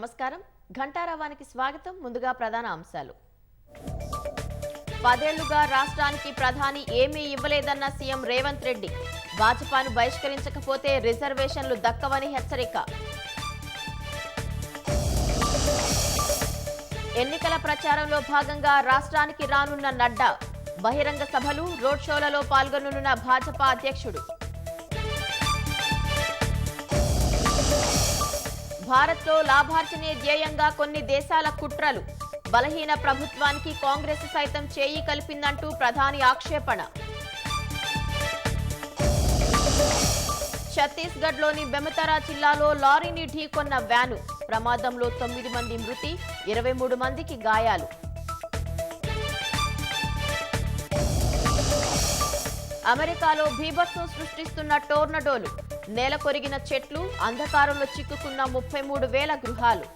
నమస్కారం. ఘంటారావానికి స్వాగతం. ముందుగా ప్రధాన అంశాలు. 10 ఏళ్లుగా రాష్ట్రానికి ప్రధాని ఏమీ ఇవ్వలేదన్న సీఎం రేవంత్ రెడ్డి. భాజపాను బహిష్కరించకపోతే రిజర్వేషన్లు దక్కవని హెచ్చరిక. ఎన్నికల ప్రచారంలో భాగంగా రాష్ట్రానికి రానున్న నడ్డా. బహిరంగ సభలు, రోడ్ షోలలో పాల్గొననున్న భాజపా అధ్యక్షుడు. భారత్లో లాభార్జనే ధ్యేయంగా కొన్ని దేశాల కుట్రలు. బలహీన ప్రభుత్వానికి కాంగ్రెస్ సైతం చేయి కలిపిందంటూ ప్రధాని ఆక్షేపణ. ఛత్తీస్గఢ్లోని బెమతరా జిల్లాలో లారీని ఢీకొన్న వ్యాను. ప్రమాదంలో 9 మంది మృతి, 23 మందికి గాయాలు. అమెరికాలో బీభత్సం సృష్టిస్తున్న టోర్నడోలు. నేల కొరిగిన చెట్లు, అంధకారంలో చిక్కుకున్న 33,000 గృహాలు.